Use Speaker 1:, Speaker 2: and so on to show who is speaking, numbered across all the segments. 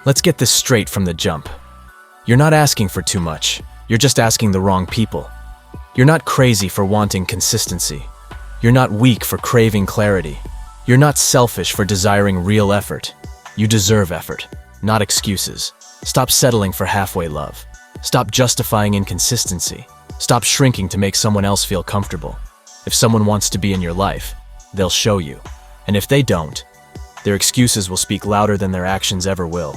Speaker 1: Let's get this straight from the jump. You're not asking for too much. You're just asking the wrong people. You're not crazy for wanting consistency. You're not weak for craving clarity. You're not selfish for desiring real effort. You deserve effort, not excuses. Stop settling for halfway love. Stop justifying inconsistency. Stop shrinking to make someone else feel comfortable. If someone wants to be in your life, they'll show you. And if they don't, their excuses will speak louder than their actions ever will.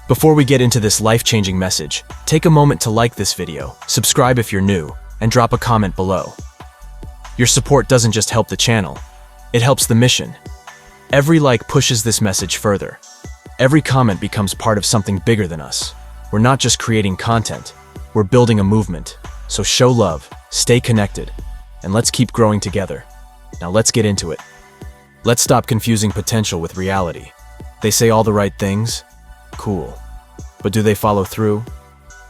Speaker 1: Before we get into this life-changing message, take a moment to like this video, subscribe if you're new, and drop a comment below. Your support doesn't just help the channel, it helps the mission. Every like pushes this message further. Every comment becomes part of something bigger than us. We're not just creating content, we're building a movement. So show love, stay connected, and let's keep growing together. Now let's get into it. Let's stop confusing potential with reality. They say all the right things? Cool. But do they follow through?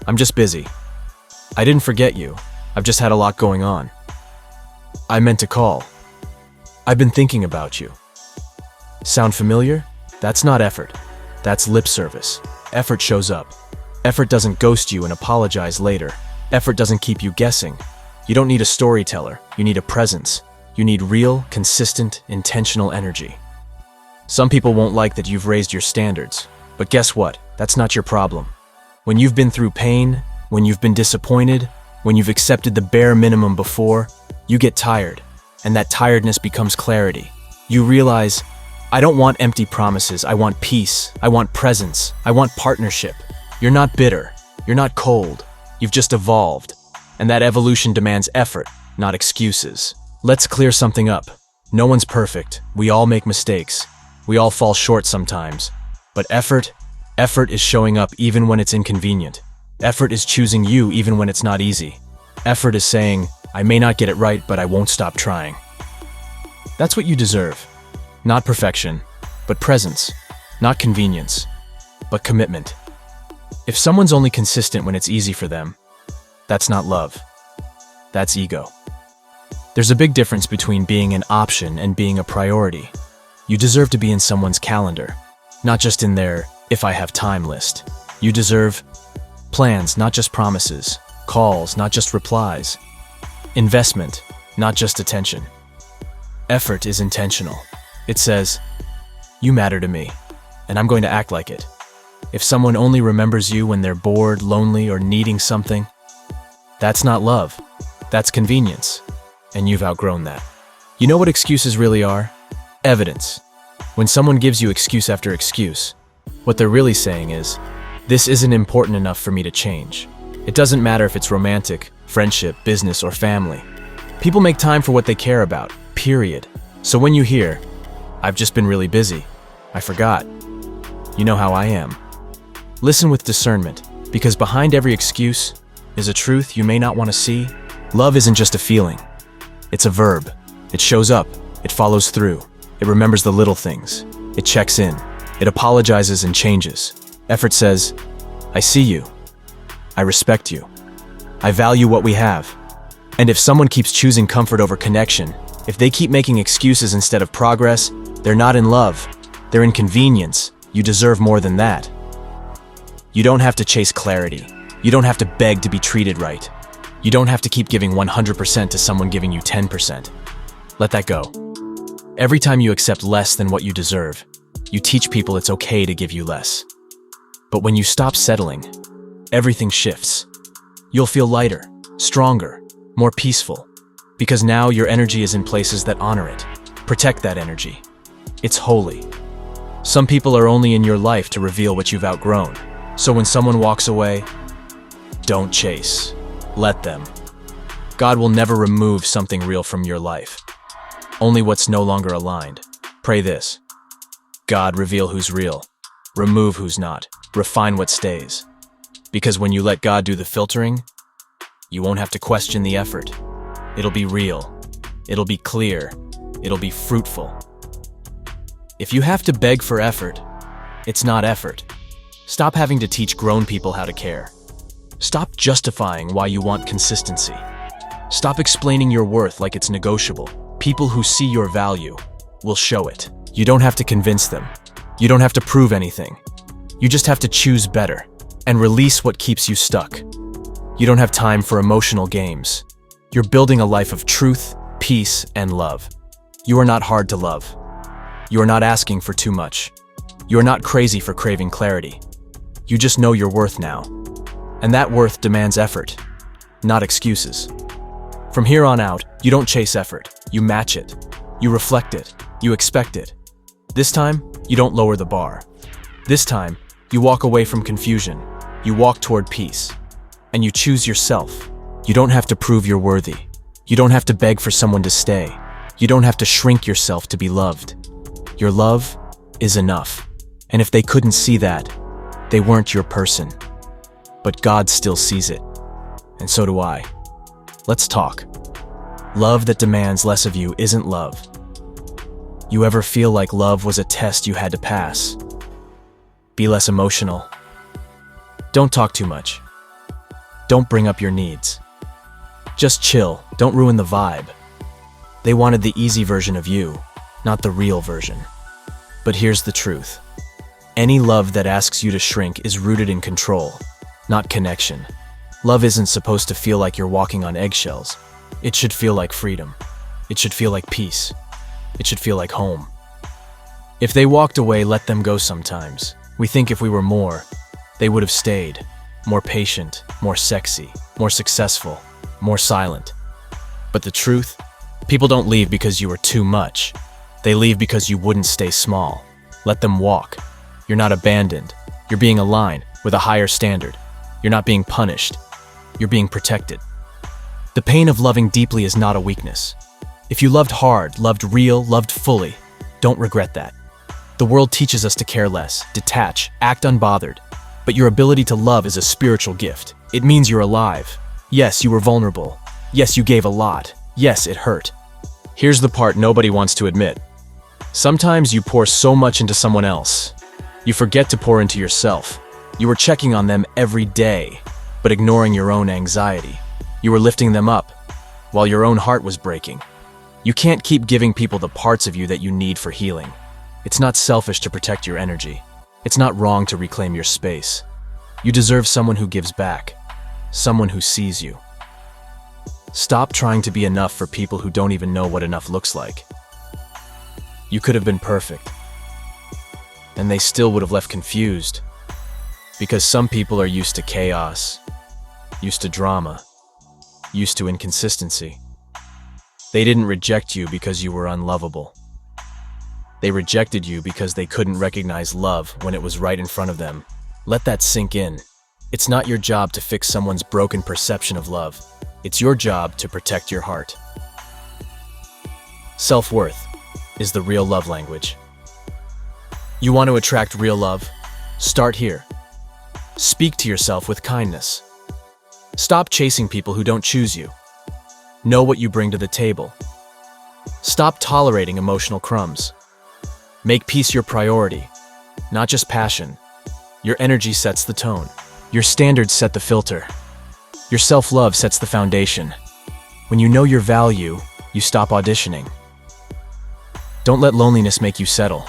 Speaker 1: I'm just busy. I didn't forget you. I've just had a lot going on. I meant to call. I've been thinking about you. Sound familiar? That's not effort. That's lip service. Effort shows up. Effort doesn't ghost you and apologize later. Effort doesn't keep you guessing. You don't need a storyteller. You need a presence. You need real, consistent, intentional energy. Some people won't like that you've raised your standards. But guess what? That's not your problem. When you've been through pain, when you've been disappointed, when you've accepted the bare minimum before, you get tired. And that tiredness becomes clarity. You realize, I don't want empty promises. I want peace. I want presence. I want partnership. You're not bitter. You're not cold. You've just evolved. And that evolution demands effort, not excuses. Let's clear something up. No one's perfect. We all make mistakes. We all fall short sometimes. But effort is showing up even when it's inconvenient. Effort is choosing you even when it's not easy. Effort is saying, I may not get it right, but I won't stop trying. That's what you deserve. Not perfection, but presence. Not convenience, but commitment. If someone's only consistent when it's easy for them, that's not love. That's ego. There's a big difference between being an option and being a priority. You deserve to be in someone's calendar, not just in their if I have time list. You deserve plans, not just promises. Calls, not just replies. Investment, not just attention. Effort is intentional. It says, you matter to me, and I'm going to act like it. If someone only remembers you when they're bored, lonely, or needing something, that's not love. That's convenience. And you've outgrown that. You know what excuses really are? Evidence. When someone gives you excuse after excuse, what they're really saying is, this isn't important enough for me to change. It doesn't matter if it's romantic, friendship, business, or family. People make time for what they care about, period. So when you hear, I've just been really busy, I forgot, you know how I am. Listen with discernment, because behind every excuse is a truth you may not want to see. Love isn't just a feeling. It's a verb. It shows up. It follows through. It remembers the little things. It checks in. It apologizes and changes. Effort says, I see you. I respect you. I value what we have. And if someone keeps choosing comfort over connection, if they keep making excuses instead of progress, they're not in love. They're in convenience. You deserve more than that. You don't have to chase clarity. You don't have to beg to be treated right. You don't have to keep giving 100% to someone giving you 10%. Let that go. Every time you accept less than what you deserve, you teach people it's okay to give you less. But when you stop settling, everything shifts. You'll feel lighter, stronger, more peaceful, because now your energy is in places that honor it. Protect that energy. It's holy. Some people are only in your life to reveal what you've outgrown. So when someone walks away, don't chase. Let them. God will never remove something real from your life. Only what's no longer aligned. Pray this. God, reveal who's real. Remove who's not. Refine what stays. Because when you let God do the filtering, you won't have to question the effort. It'll be real. It'll be clear. It'll be fruitful. If you have to beg for effort, it's not effort. Stop having to teach grown people how to care. Stop justifying why you want consistency. Stop explaining your worth like it's negotiable. People who see your value will show it. You don't have to convince them. You don't have to prove anything. You just have to choose better and release what keeps you stuck. You don't have time for emotional games. You're building a life of truth, peace, and love. You are not hard to love. You are not asking for too much. You are not crazy for craving clarity. You just know your worth now. And that worth demands effort, not excuses. From here on out, you don't chase effort. You match it. You reflect it. You expect it. This time, you don't lower the bar. This time, you walk away from confusion. You walk toward peace. And you choose yourself. You don't have to prove you're worthy. You don't have to beg for someone to stay. You don't have to shrink yourself to be loved. Your love is enough. And if they couldn't see that, they weren't your person. But God still sees it. And so do I. Let's talk. Love that demands less of you isn't love. You ever feel like love was a test you had to pass? Be less emotional. Don't talk too much. Don't bring up your needs. Just chill, don't ruin the vibe. They wanted the easy version of you, not the real version. But here's the truth. Any love that asks you to shrink is rooted in control, not connection. Love isn't supposed to feel like you're walking on eggshells. It should feel like freedom. It should feel like peace. It should feel like home. If they walked away, let them go sometimes. We think if we were more, they would have stayed. More patient, more sexy, more successful, more silent. But the truth? People don't leave because you are too much. They leave because you wouldn't stay small. Let them walk. You're not abandoned. You're being aligned with a higher standard. You're not being punished. You're being protected. The pain of loving deeply is not a weakness. If you loved hard, loved real, loved fully, don't regret that. The world teaches us to care less, detach, act unbothered. But your ability to love is a spiritual gift. It means you're alive. Yes, you were vulnerable. Yes, you gave a lot. Yes, it hurt. Here's the part nobody wants to admit. Sometimes you pour so much into someone else. You forget to pour into yourself. You were checking on them every day, but ignoring your own anxiety. You were lifting them up, while your own heart was breaking. You can't keep giving people the parts of you that you need for healing. It's not selfish to protect your energy. It's not wrong to reclaim your space. You deserve someone who gives back, someone who sees you. Stop trying to be enough for people who don't even know what enough looks like. You could have been perfect, and they still would have left confused, because some people are used to chaos, used to drama, used to inconsistency. They didn't reject you because you were unlovable. They rejected you because they couldn't recognize love when it was right in front of them. Let that sink in. It's not your job to fix someone's broken perception of love. It's your job to protect your heart. Self-worth is the real love language. You want to attract real love? Start here. Speak to yourself with kindness. Stop chasing people who don't choose you. Know what you bring to the table. Stop tolerating emotional crumbs. Make peace your priority, not just passion. Your energy sets the tone. Your standards set the filter. Your self-love sets the foundation. When you know your value, you stop auditioning. Don't let loneliness make you settle.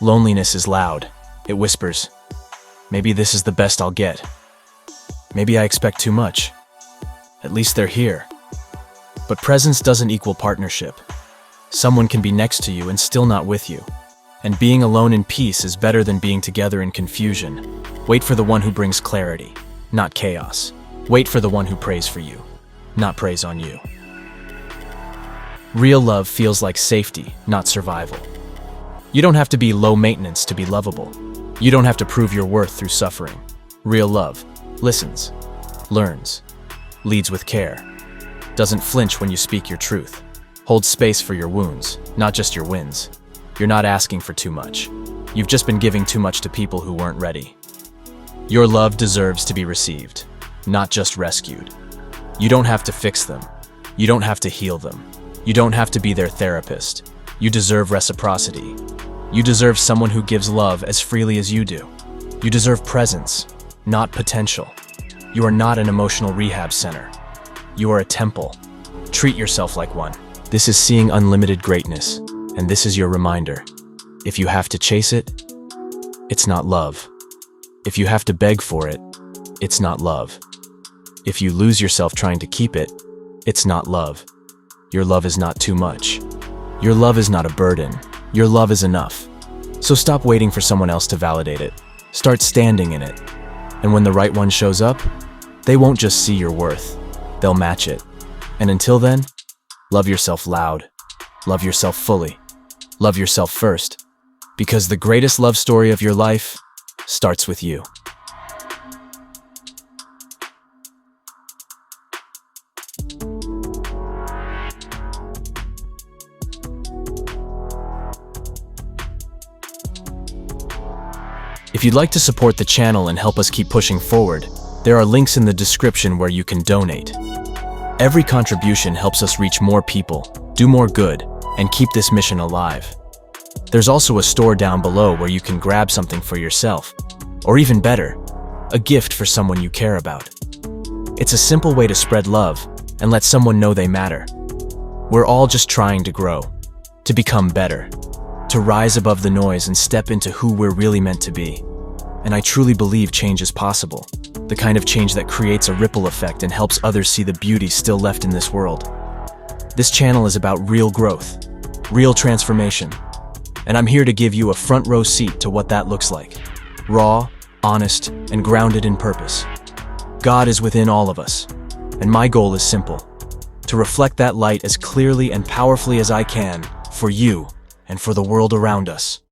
Speaker 1: Loneliness is loud. It whispers, maybe this is the best I'll get. Maybe I expect too much. At least they're here. But presence doesn't equal partnership. Someone can be next to you and still not with you. And being alone in peace is better than being together in confusion. Wait for the one who brings clarity, not chaos. Wait for the one who prays for you, not prays on you. Real love feels like safety, not survival. You don't have to be low maintenance to be lovable. You don't have to prove your worth through suffering. Real love listens, learns, leads with care, doesn't flinch when you speak your truth, holds space for your wounds, not just your wins. You're not asking for too much. You've just been giving too much to people who weren't ready. Your love deserves to be received, not just rescued. You don't have to fix them. You don't have to heal them. You don't have to be their therapist. You deserve reciprocity. You deserve someone who gives love as freely as you do. You deserve presence, not potential. You are not an emotional rehab center. You are a temple. Treat yourself like one. This is seeing unlimited greatness, and this is your reminder. If you have to chase it, it's not love. If you have to beg for it, it's not love. If you lose yourself trying to keep it, it's not love. Your love is not too much. Your love is not a burden. Your love is enough. So stop waiting for someone else to validate it. Start standing in it. And when the right one shows up, they won't just see your worth. They'll match it. And until then, love yourself loud. Love yourself fully. Love yourself first. Because the greatest love story of your life starts with you. If you'd like to support the channel and help us keep pushing forward, there are links in the description where you can donate. Every contribution helps us reach more people, do more good, and keep this mission alive. There's also a store down below where you can grab something for yourself, or even better, a gift for someone you care about. It's a simple way to spread love and let someone know they matter. We're all just trying to grow, to become better, to rise above the noise and step into who we're really meant to be. And I truly believe change is possible, the kind of change that creates a ripple effect and helps others see the beauty still left in this world. This channel is about real growth, real transformation, and I'm here to give you a front row seat to what that looks like. Raw, honest, and grounded in purpose. God is within all of us, and my goal is simple: to reflect that light as clearly and powerfully as I can for you and for the world around us.